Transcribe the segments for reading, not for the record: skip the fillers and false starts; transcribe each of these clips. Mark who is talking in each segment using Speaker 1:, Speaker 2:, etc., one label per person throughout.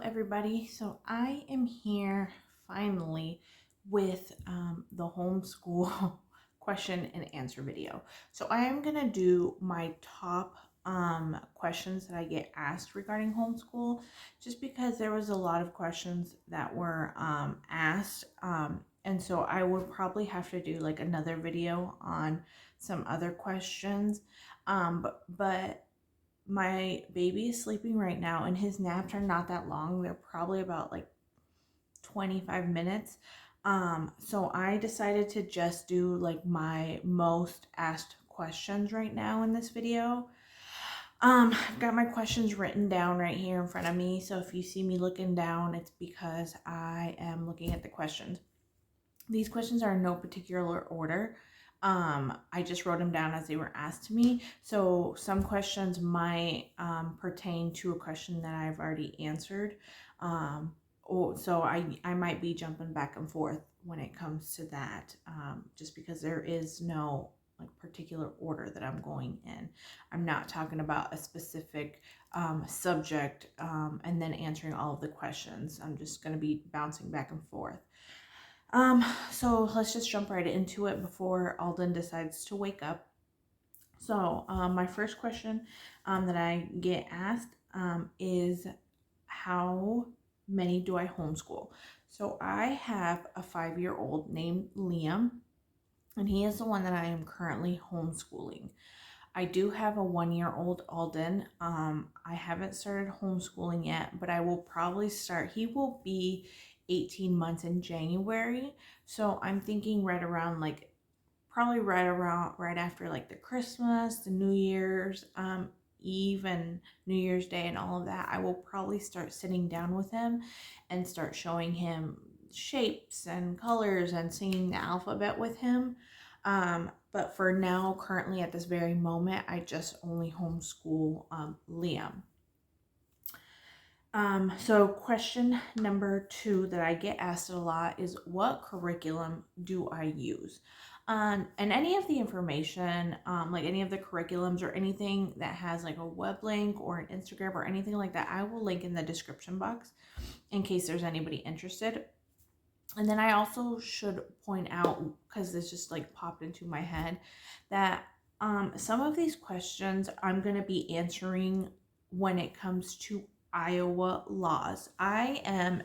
Speaker 1: everybody. So I am here finally with the homeschool question and answer video. So I am going to do my top questions that I get asked regarding homeschool, just because there was a lot of questions that were asked. And so I would probably have to do like another video on some other questions. But my baby is sleeping right now, and his naps are not that long. They're probably about like 25 minutes. So I decided to just do like my most asked questions right now in this video. I've got my questions written down right here in front of me. So if you see me looking down, it's because I am looking at the questions. These questions are in no particular order. I just wrote them down as they were asked to me. So some questions might pertain to a question that I've already answered. So I might be jumping back and forth when it comes to that, just because there is no like particular order that I'm going in. I'm not talking about a specific subject and then answering all of the questions. I'm just going to be bouncing back and forth. So let's just jump right into it before Alden decides to wake up. So, my first question that I get asked is how many do I homeschool? So I have a 5-year-old named Liam, and he is the one that I am currently homeschooling. I do have a 1-year-old Alden. I haven't started homeschooling yet, but I will probably start. He will be 18 months in January. So I'm thinking right around like probably right after like the Christmas, the New Year's Eve and New Year's Day and all of that, I will probably start sitting down with him and start showing him shapes and colors and singing the alphabet with him. But for now, currently at this very moment, I just only homeschool Liam. So question number 2 that I get asked a lot is, what curriculum do I use? And any of the information, like any of the curriculums or anything that has like a web link or an Instagram or anything like that, I will link in the description box in case there's anybody interested. And then I also should point out, because this just like popped into my head, that some of these questions I'm going to be answering when it comes to Iowa laws. I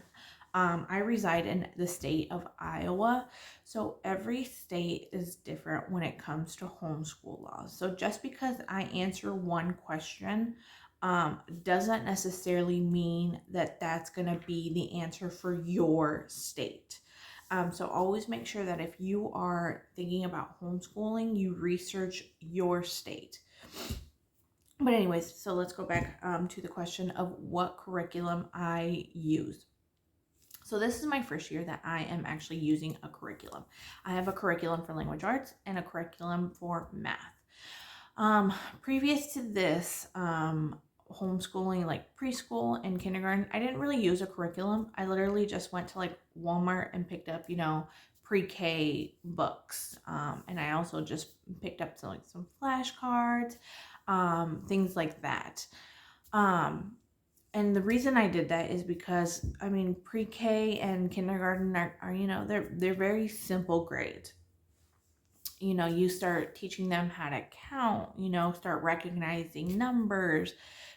Speaker 1: reside in the state of Iowa, so every state is different when it comes to homeschool laws. So just because I answer one question doesn't necessarily mean that that's going to be the answer for your state. So always make sure that if you are thinking about homeschooling, you research your state. But anyways, so let's go back to the question of what curriculum I use. So this is my first year that I am actually using a curriculum. I have a curriculum for language arts and a curriculum for math. Previous to this, homeschooling, like preschool and kindergarten, I didn't really use a curriculum. I literally just went to like Walmart and picked up, pre-K books. And I also just picked up some flashcards, things like that. And the reason I did that is because, pre-K and kindergarten are they're very simple grades. You start teaching them how to count, start recognizing numbers,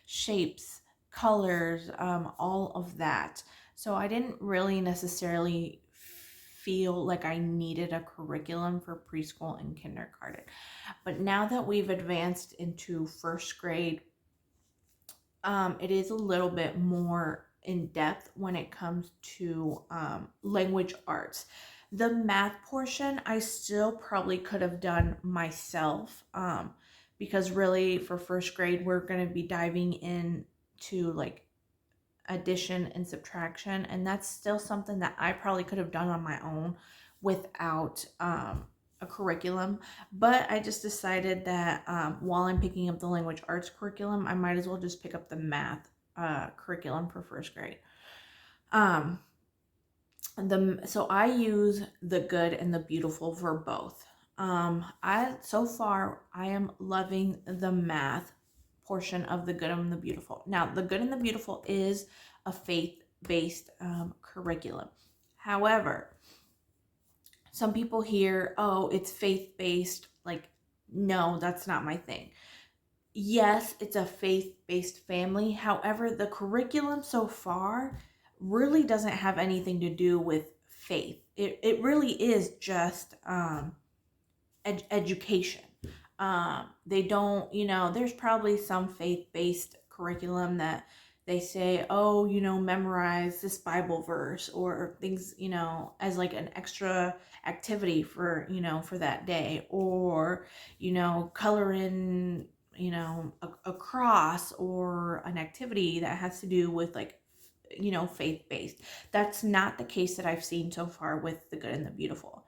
Speaker 1: shapes, colors, all of that. So I didn't really necessarily feel like I needed a curriculum for preschool and kindergarten. But now that we've advanced into first grade, it is a little bit more in depth when it comes to language arts. The math portion, I still probably could have done myself, because really for first grade, we're going to be diving into like addition and subtraction. And that's still something that I probably could have done on my own without a curriculum. But I just decided that while I'm picking up the language arts curriculum, I might as well just pick up the math curriculum for first grade. So I use the good and the beautiful for both. So far I am loving the math portion of the good and the beautiful. Now, the good and the beautiful is a faith based curriculum. However, some people hear, oh, it's faith based. Like, no, that's not my thing. Yes, it's a faith based family. However, the curriculum so far really doesn't have anything to do with faith. It really is just education. They don't, there's probably some faith based curriculum that they say, oh, memorize this Bible verse or things, as like an extra activity for, for that day, or, color in, a cross or an activity that has to do with like, faith based. That's not the case that I've seen so far with the good and the beautiful.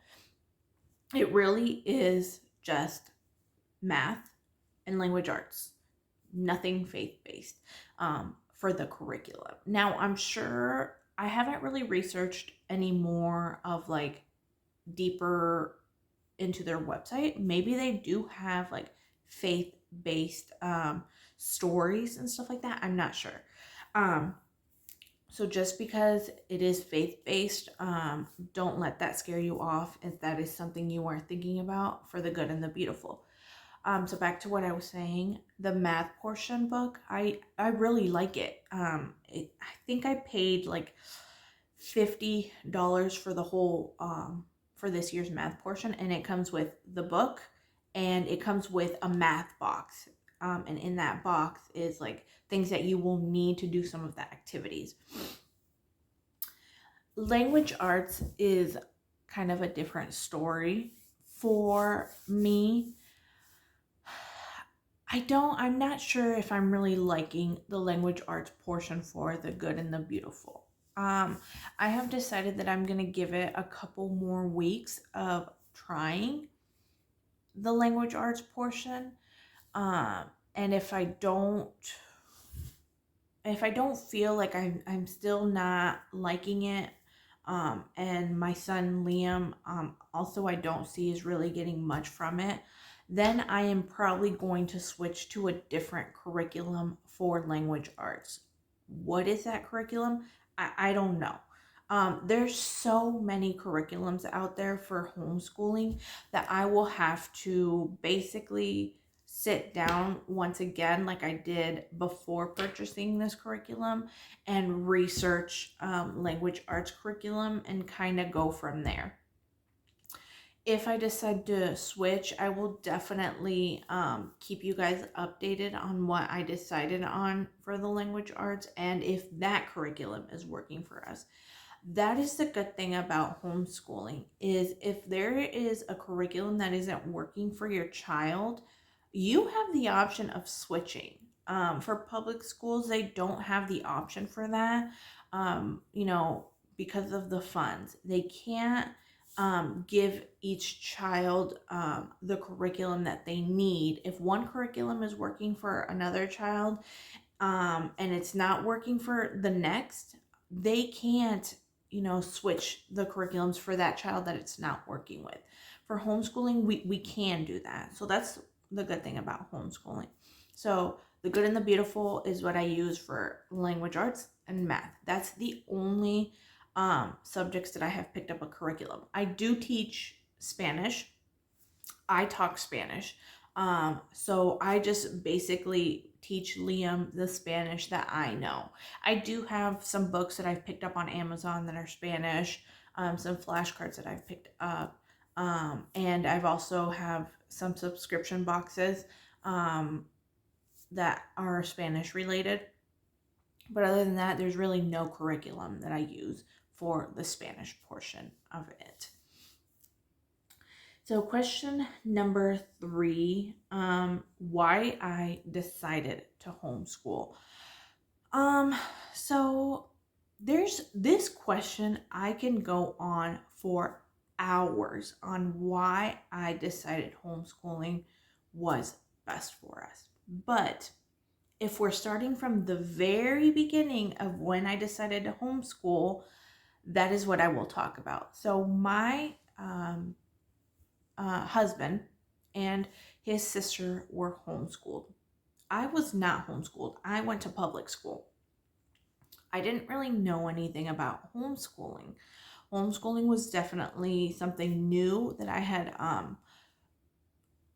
Speaker 1: It really is just math and language arts, nothing faith based for the curriculum. Now, I'm sure I haven't really researched any more of like deeper into their website. Maybe they do have like faith based stories and stuff like that. I'm not sure. So just because it is faith-based, don't let that scare you off if that is something you are thinking about for the good and the beautiful. So back to what I was saying, the math portion book, I really like it. I think I paid like $50 for the whole for this year's math portion, and it comes with the book and it comes with a math box. And in that box is like things that you will need to do some of the activities. Language arts is kind of a different story for me. I'm not sure if I'm really liking the language arts portion for the good and the beautiful. I have decided that I'm going to give it a couple more weeks of trying the language arts portion. And if I don't feel like I'm still not liking it, and my son Liam, also I don't see is really getting much from it, then I am probably going to switch to a different curriculum for language arts. What is that curriculum? I don't know. There's so many curriculums out there for homeschooling that I will have to basically sit down once again, like I did before purchasing this curriculum, and research language arts curriculum and kind of go from there. If I decide to switch, I will definitely keep you guys updated on what I decided on for the language arts and if that curriculum is working for us. That is the good thing about homeschooling, is if there is a curriculum that isn't working for your child, you have the option of switching. For public schools, they don't have the option for that, because of the funds. They can't give each child the curriculum that they need. If one curriculum is working for another child, and it's not working for the next, they can't, switch the curriculums for that child that it's not working with. For homeschooling, we can do that. So that's the good thing about homeschooling. So the good and the beautiful is what I use for language arts and math. That's the only subjects that I have picked up a curriculum. I do teach Spanish. I talk Spanish. So I just basically teach Liam the Spanish that I know. I do have some books that I've picked up on Amazon that are Spanish, some flashcards that I've picked up, and I've also have some subscription boxes that are Spanish related. But other than that, there's really no curriculum that I use for the Spanish portion of it. So question number 3, why I decided to homeschool. So there's this question, I can go on for hours on why I decided homeschooling was best for us. But if we're starting from the very beginning of when I decided to homeschool, that is what I will talk about. So my husband and his sister were homeschooled. I was not homeschooled. I went to public school. I didn't really know anything about homeschooling. Homeschooling was definitely something new that I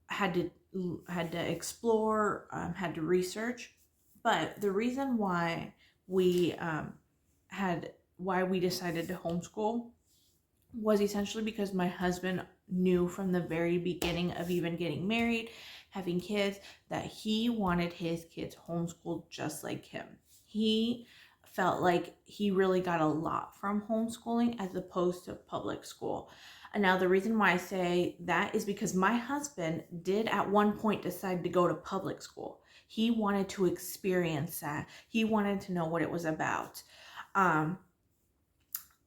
Speaker 1: had to explore, had to research. But the reason we why we decided to homeschool was essentially because my husband knew from the very beginning of even getting married, having kids, that he wanted his kids homeschooled just like him. He felt like he really got a lot from homeschooling as opposed to public school. And now the reason why I say that is because my husband did at one point decide to go to public school. He wanted to experience that. He wanted to know what it was about. Um,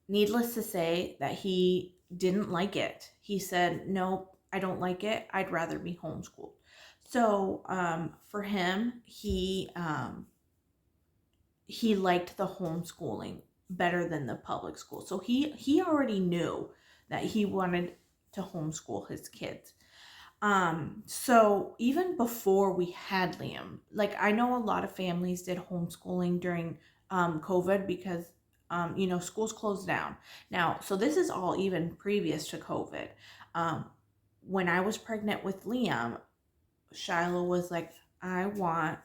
Speaker 1: Needless to say that he didn't like it. He said, nope, I don't like it. I'd rather be homeschooled. So for him, he liked the homeschooling better than the public school. So he already knew that he wanted to homeschool his kids. So even before we had Liam, like I know a lot of families did homeschooling during COVID because schools closed down. Now, so this is all even previous to COVID. Um, when I was pregnant with Liam, Shiloh was like, I want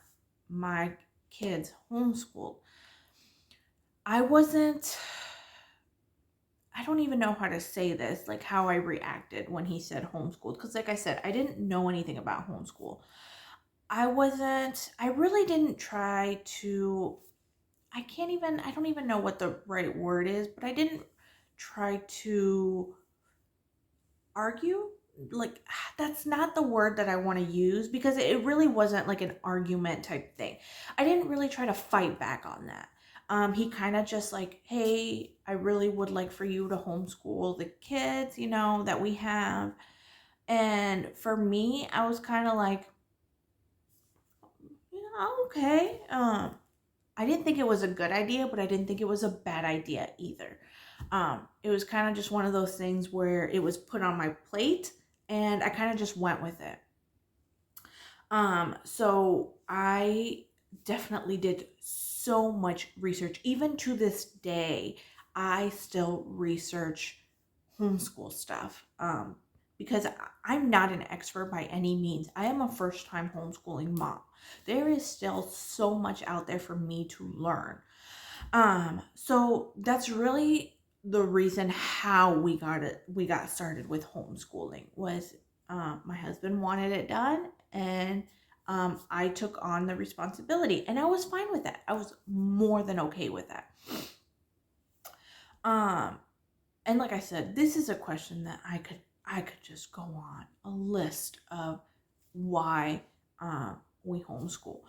Speaker 1: my kids homeschooled. I wasn't, I don't even know how to say this, like how I reacted when he said homeschooled. Because, like I said, I didn't know anything about homeschool. I really didn't try to, I don't even know what the right word is, but I didn't try to argue. Like, that's not the word that I want to use because it really wasn't like an argument type thing. I didn't really try to fight back on that. He kind of just like, hey, I really would like for you to homeschool the kids, that we have. And for me, I was kind of like, yeah, okay. I didn't think it was a good idea, but I didn't think it was a bad idea either. It was kind of just one of those things where it was put on my plate and I kind of just went with it. So I definitely did so much research. Even to this day, I still research homeschool stuff. Because I'm not an expert by any means. I am a first time homeschooling mom. There is still so much out there for me to learn. So that's really the reason how we got started with homeschooling was my husband wanted it done and I took on the responsibility and I was fine with that. I was more than okay with that. And like I said, this is a question that I could just go on a list of why we homeschool.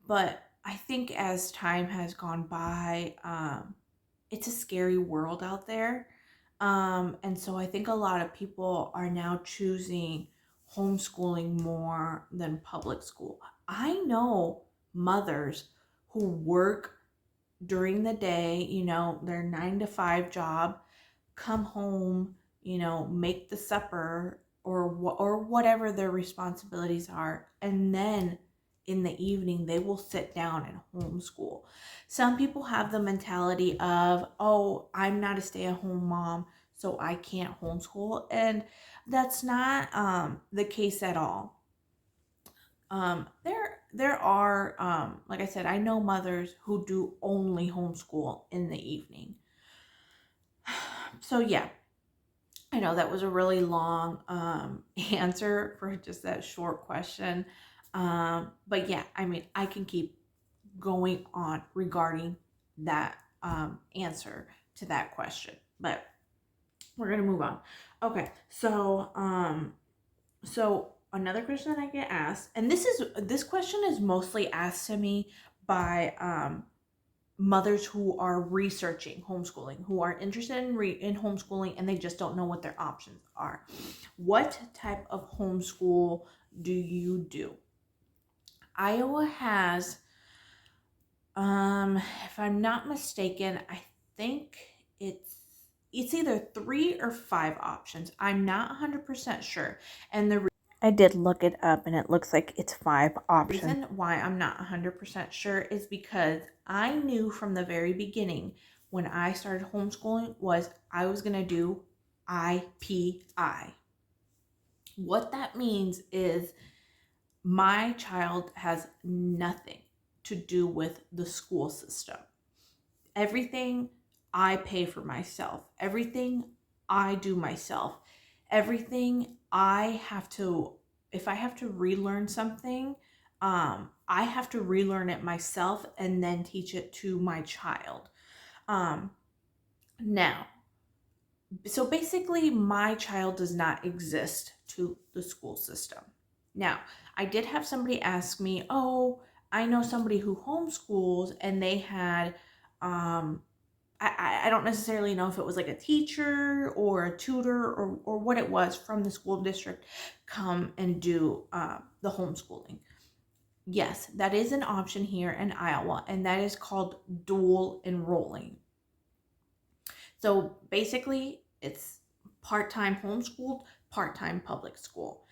Speaker 1: But I think as time has gone by, it's a scary world out there. And so I think a lot of people are now choosing homeschooling more than public school. I know mothers who work during the day, their 9 to 5 job, come home, make the supper or whatever their responsibilities are, and then in the evening they will sit down and homeschool. Some people have the mentality of, oh, I'm not a stay-at-home mom, so I can't homeschool, and that's not the case at all. There are like I said, I know mothers who do only homeschool in the evening. So yeah, I know that was a really long answer for just that short question. But yeah, I mean, I can keep going on regarding that answer to that question, but we're gonna move on. Okay, so another question that I get asked, and this question is mostly asked to me by mothers who are researching homeschooling, who are interested in homeschooling, and they just don't know what their options are. What type of homeschool do you do? Iowa has, if I'm not mistaken, I think it's either 3 or 5 options. I'm not 100% sure. And I did look it up and it looks like it's 5 options. The reason why I'm not 100% sure is because I knew from the very beginning when I started homeschooling was I was going to do IPI. What that means is my child has nothing to do with the school system. Everything I pay for myself. Everything I do myself. Everything I have to, if I have to relearn something, I have to relearn it myself and then teach it to my child. Now, so basically my child does not exist to the school system. Now, I did have somebody ask me, oh, I know somebody who homeschools and they had, I don't necessarily know if it was like a teacher or a tutor or what it was from the school district come and do the homeschooling. Yes, that is an option here in Iowa, and that is called dual enrolling. So basically, it's part-time homeschooled, part-time public school.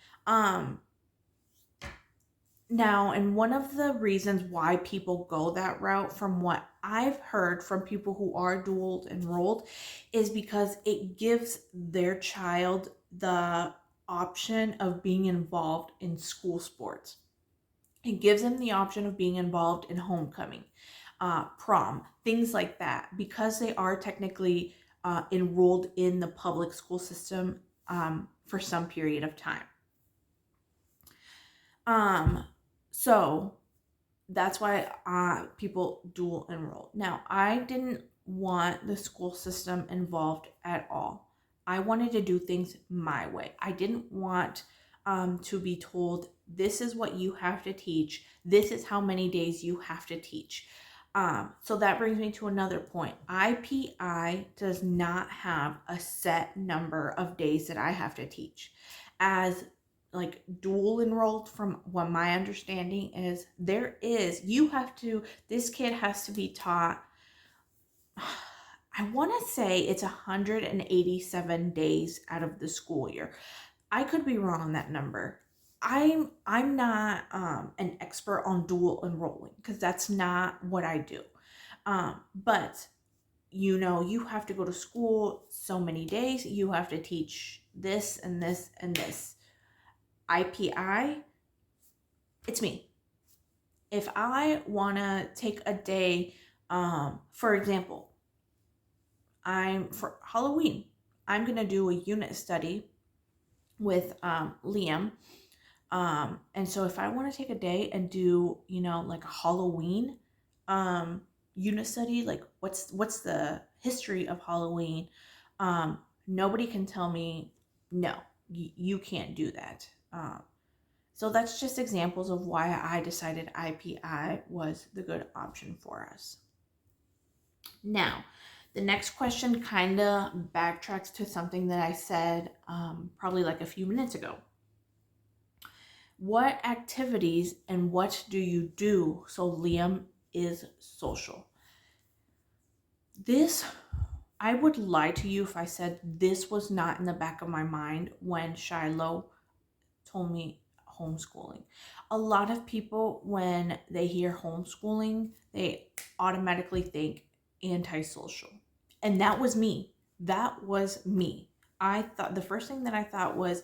Speaker 1: Now, and one of the reasons why people go that route, from what I've heard from people who are dual enrolled, is because it gives their child the option of being involved in school sports. It gives them the option of being involved in homecoming, prom, things like that, because they are technically enrolled in the public school system for some period of time. So that's why people dual enroll. Now, I didn't want the school system involved at all. I wanted to do things my way. I didn't want to be told, this is what you have to teach. This is how many days you have to teach. So that brings me to another point. IPI does not have a set number of days that I have to teach. As like dual enrolled, from what my understanding is, this kid has to be taught, I want to say it's 187 days out of the school year. I could be wrong on that number. I'm not an expert on dual enrolling because that's not what I do. But you have to go to school so many days. You have to teach this and this and this. IPI, it's me. If I want to take a day, for example, for Halloween, I'm going to do a unit study with Liam. And so if I want to take a day and do, like a Halloween unit study, like what's the history of Halloween, nobody can tell me, no, you can't do that. So that's just examples of why I decided IPI was the good option for us. Now, the next question kind of backtracks to something that I said probably like a few minutes ago. What activities and what do you do so Liam is social? I would lie to you if I said this was not in the back of my mind when Shiloh told me homeschooling. A lot of people, when they hear homeschooling, they automatically think antisocial. And that was me. I thought, the first thing that I thought was,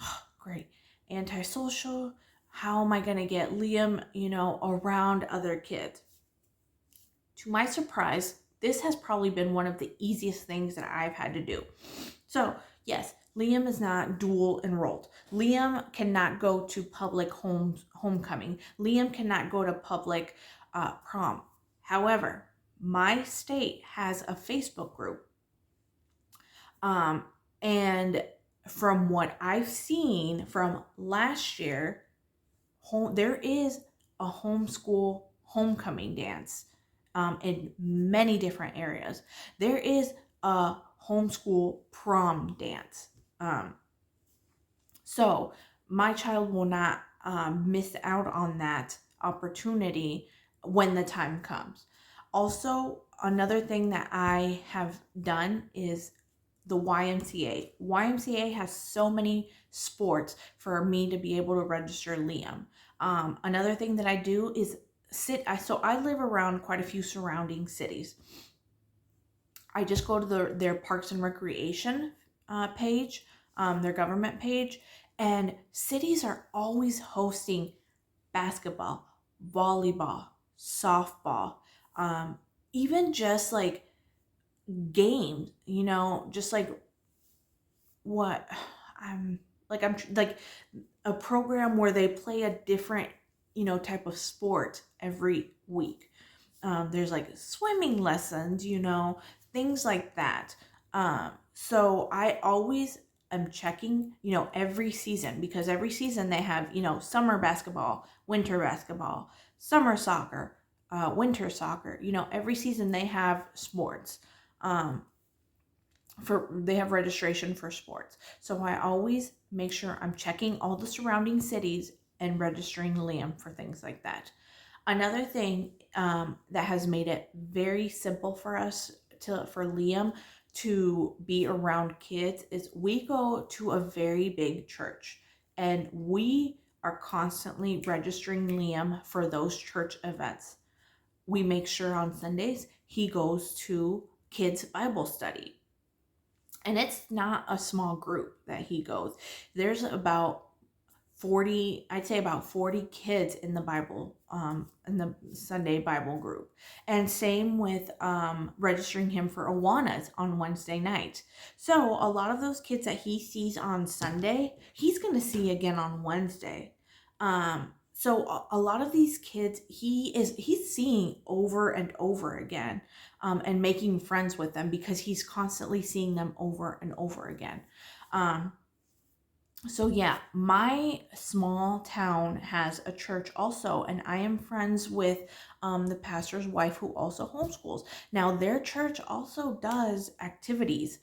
Speaker 1: oh, great, antisocial. How am I going to get Liam, around other kids? To my surprise, this has probably been one of the easiest things that I've had to do. So yes, Liam is not dual enrolled. Liam cannot go to public homecoming. Liam cannot go to public prom. However, my state has a Facebook group. And from what I've seen from last year, there is a homeschool homecoming dance in many different areas. There is a homeschool prom dance. So my child will not miss out on that opportunity when the time comes. Also, another thing that I have done is the YMCA. YMCA has so many sports for me to be able to register Liam. Another thing that I do is so I live around quite a few surrounding cities. I just go to their Parks and Recreation page, their government page, and cities are always hosting basketball, volleyball, softball, um, even just like games, just like what I'm like a program where they play a different, type of sport every week. There's like swimming lessons, things like that. So I always am checking, every season, because every season they have, summer basketball, winter basketball, summer soccer, winter soccer. Every season they have sports. Um, they have registration for sports. So I always make sure I'm checking all the surrounding cities and registering Liam for things like that. Another thing that has made it very simple for us for Liam to be around kids is we go to a very big church, and we are constantly registering Liam for those church events. We make sure on Sundays he goes to kids Bible study, and it's not a small group that he goes. There's about 40, I'd say about 40 kids in the Bible, in the Sunday Bible group. And same with registering him for Awanas on Wednesday night. So a lot of those kids that he sees on Sunday, he's going to see again on Wednesday. So a lot of these kids he's seeing over and over again, and making friends with them because he's constantly seeing them over and over again. So yeah, my small town has a church also, and I am friends with the pastor's wife who also homeschools. Now their church also does activities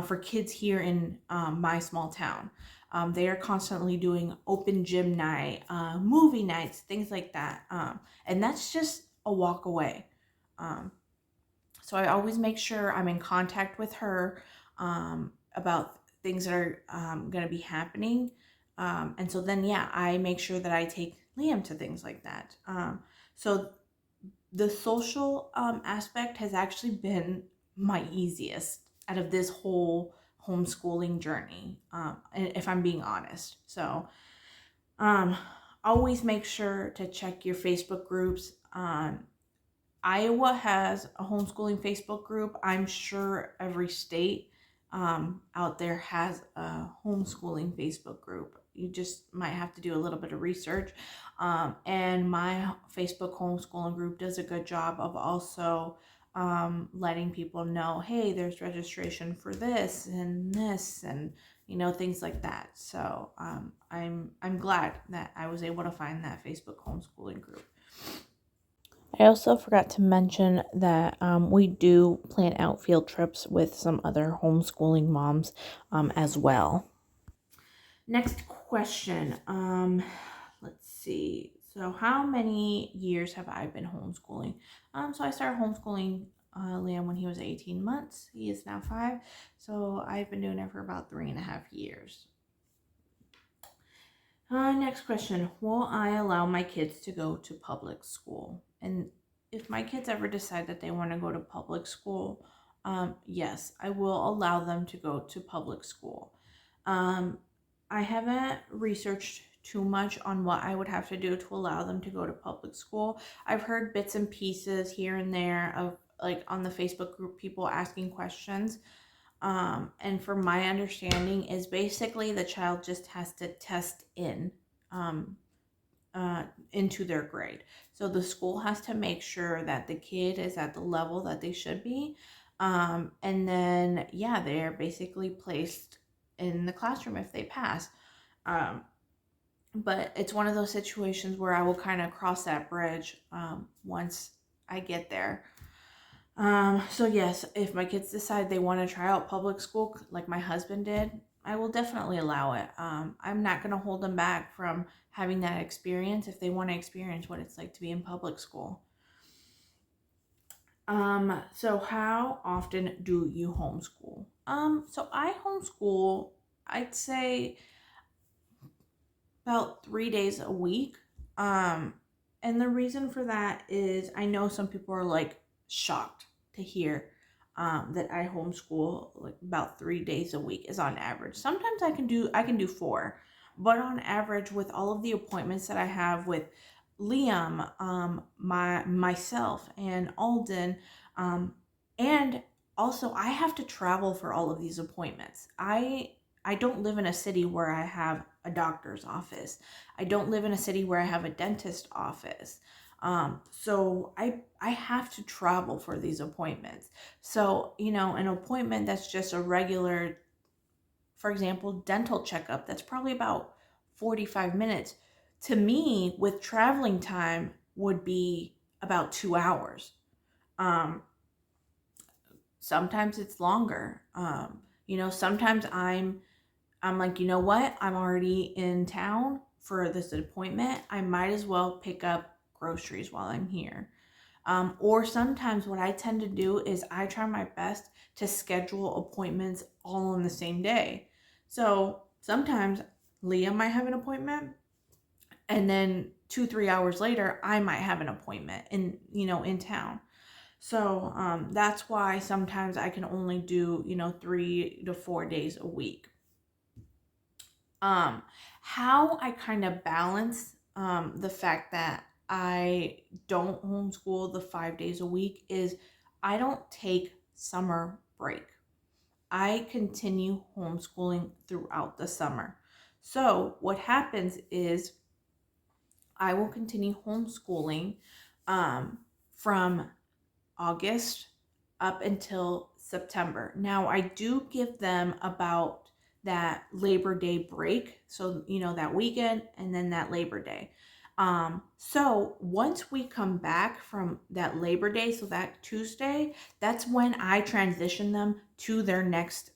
Speaker 1: for kids here in my small town. They are constantly doing open gym night, movie nights, things like that, and that's just a walk away. So I always make sure I'm in contact with her about things that are going to be happening. And so then, yeah, I make sure that I take Liam to things like that. So the social aspect has actually been my easiest out of this whole homeschooling journey, if I'm being honest. So um, always make sure to check your Facebook groups. Iowa has a homeschooling Facebook group. I'm sure every state out there has a homeschooling Facebook group. You just might have to do a little bit of research. And my Facebook homeschooling group does a good job of also letting people know, hey, there's registration for this and things like that. So I'm glad that I was able to find that Facebook homeschooling group. I also forgot to mention that we do plan out field trips with some other homeschooling moms as well. Next question. Let's see. So how many years have I been homeschooling? So I started homeschooling Liam when he was 18 months. He is now 5. So I've been doing it for about 3.5 years. Next question. Will I allow my kids to go to public school? And if my kids ever decide that they want to go to public school, yes, I will allow them to go to public school. I haven't researched too much on what I would have to do to allow them to go to public school. I've heard bits and pieces here and there of like on the Facebook group, people asking questions. And from my understanding is basically the child just has to test um, into their grade. So the school has to make sure that the kid is at the level that they should be. And then, yeah, they're basically placed in the classroom if they pass. But it's one of those situations where I will kind of cross that bridge once I get there. So yes, if my kids decide they want to try out public school like my husband did, I will definitely allow it. I'm not going to hold them back from having that experience if they want to experience what it's like to be in public school. So how often do you homeschool? So I homeschool, I'd say about 3 days a week. Um, and the reason for that is I know some people are like shocked to hear that I homeschool like about 3 days a week is on average. Sometimes I can do four, but on average with all of the appointments that I have with Liam, myself and Alden, um, and also I have to travel for all of these appointments. I don't live in a city where I have a doctor's office. I don't live in a city where I have a dentist office. So I have to travel for these appointments. So, an appointment that's just a regular, for example, dental checkup, that's probably about 45 minutes. To me, with traveling time, would be about 2 hours. Um, Sometimes it's longer. Sometimes I'm like, you know what? I'm already in town for this appointment. I might as well pick up groceries while I'm here. Or sometimes what I tend to do is I try my best to schedule appointments all on the same day. So sometimes Leah might have an appointment, and then 2, 3 hours later, I might have an appointment in town. So that's why sometimes I can only do 3 to 4 days a week. um how I kind of balance the fact that I don't homeschool the 5 days a week is I don't take summer break. I continue homeschooling throughout the summer. So what happens is I will continue homeschooling um, from August up until September. Now, I do give them about that Labor Day break. So, that weekend and then that Labor Day. So once we come back from that Labor Day, so that Tuesday, that's when I transition them to their next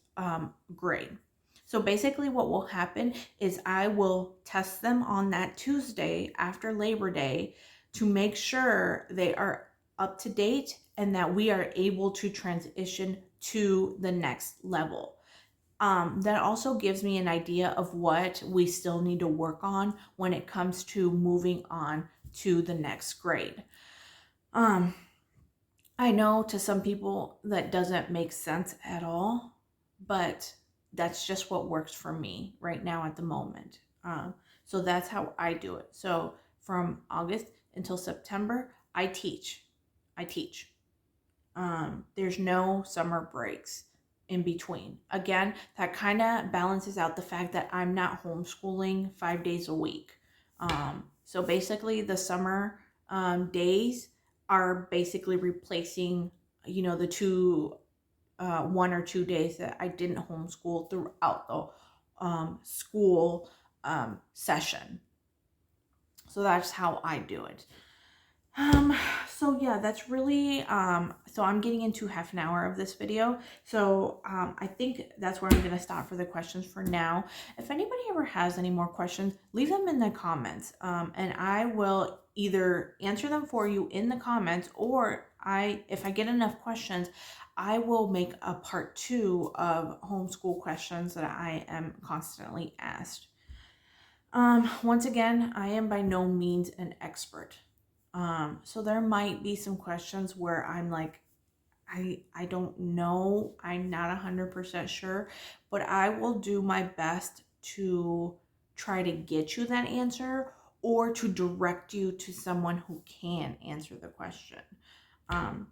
Speaker 1: grade. So basically, what will happen is I will test them on that Tuesday after Labor Day to make sure they are up to date and that we are able to transition to the next level. That also gives me an idea of what we still need to work on when it comes to moving on to the next grade. Um, I know to some people that doesn't make sense at all, but that's just what works for me right now at the moment. So that's how I do it. So from August until September, I teach. I teach. There's no summer breaks in between. Again, that kind of balances out the fact that I'm not homeschooling 5 days a week. So basically, the summer days are basically replacing, the 1 or 2 days that I didn't homeschool throughout the school session. So that's how I do it. Um, so yeah, that's really, so I'm getting into half an hour of this video. So, I think that's where I'm going to stop for the questions for now. If anybody ever has any more questions, leave them in the comments. And I will either answer them for you in the comments, or if I get enough questions, I will make a part 2 of homeschool questions that I am constantly asked. Once again, I am by no means an expert. So there might be some questions where I'm like, I don't know. I'm not 100% sure, but I will do my best to try to get you that answer or to direct you to someone who can answer the question. Um,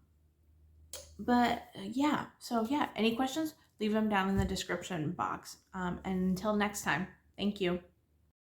Speaker 1: but yeah, so yeah, any questions, leave them down in the description box. And until next time, thank you.